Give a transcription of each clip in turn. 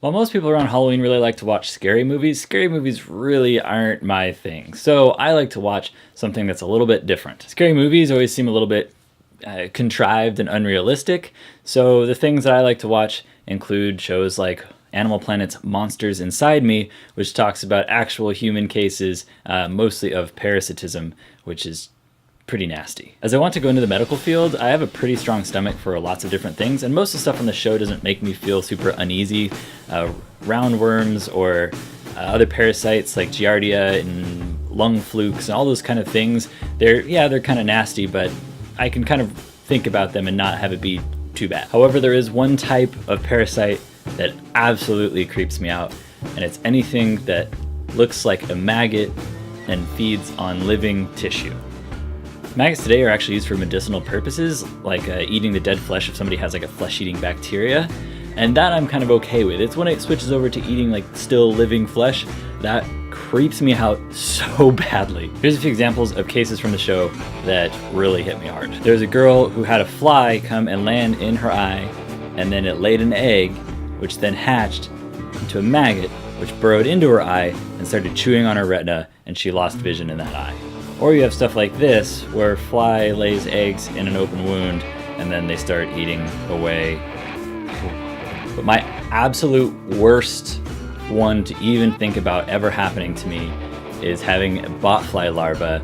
While most people around Halloween really like to watch scary movies really aren't my thing. So I like to watch something that's a little bit different. Scary movies always seem a little bit contrived and unrealistic. So the things that I like to watch include shows like Animal Planet's Monsters Inside Me, which talks about actual human cases, mostly of parasitism, which is pretty nasty. As I want to go into the medical field, I have a pretty strong stomach for lots of different things, and most of the stuff on the show doesn't make me feel super uneasy. Roundworms or other parasites like Giardia and lung flukes and all those kind of things, they're kind of nasty, but I can kind of think about them and not have it be too bad. However, there is one type of parasite that absolutely creeps me out, and it's anything that looks like a maggot and feeds on living tissue. Maggots today are actually used for medicinal purposes, like eating the dead flesh if somebody has like a flesh-eating bacteria, and that I'm kind of okay with. It's when it switches over to eating like still living flesh that creeps me out so badly. Here's a few examples of cases from the show that really hit me hard. There's a girl who had a fly come and land in her eye, and then it laid an egg, which then hatched into a maggot, which burrowed into her eye and started chewing on her retina, and she lost vision in that eye. Or you have stuff like this, where a fly lays eggs in an open wound, and then they start eating away. But my absolute worst one to even think about ever happening to me is having a botfly larva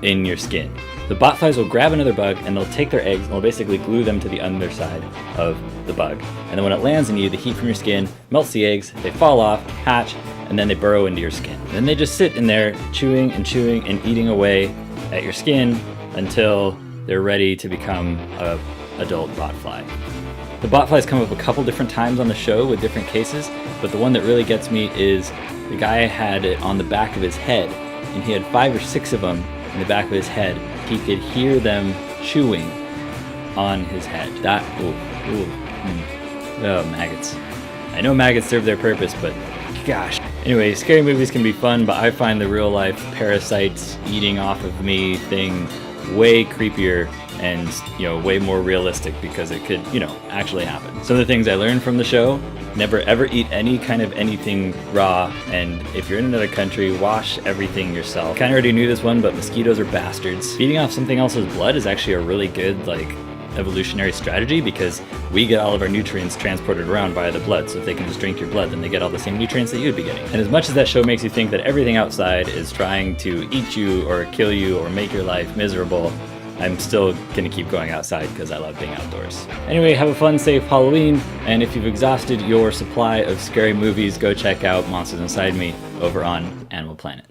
in your skin. The botflies will grab another bug and they'll take their eggs and they'll basically glue them to the underside of the bug. And then when it lands in you, the heat from your skin melts the eggs, they fall off, hatch, and then they burrow into your skin. Then they just sit in there chewing and eating away at your skin until they're ready to become an adult botfly. The botflies come up a couple different times on the show with different cases, but the one that really gets me is the guy had it on the back of his head, and he had 5 or 6 of them in the back of his head. He could hear them chewing on his head. Oh, maggots. I know maggots serve their purpose, but gosh. Anyway, scary movies can be fun, but I find the real life parasites eating off of me thing way creepier and, way more realistic because it could, actually happen. Some of the things I learned from the show: never ever eat any kind of anything raw, and if you're in another country, wash everything yourself. Kinda already knew this one, but mosquitoes are bastards. Feeding off something else's blood is actually a really good, evolutionary strategy because we get all of our nutrients transported around via the blood, so if they can just drink your blood, then they get all the same nutrients that you'd be getting. And as much as that show makes you think that everything outside is trying to eat you or kill you or make your life miserable, I'm still gonna keep going outside because I love being outdoors. Anyway, have a fun, safe Halloween, and if you've exhausted your supply of scary movies, go check out Monsters Inside Me over on Animal Planet.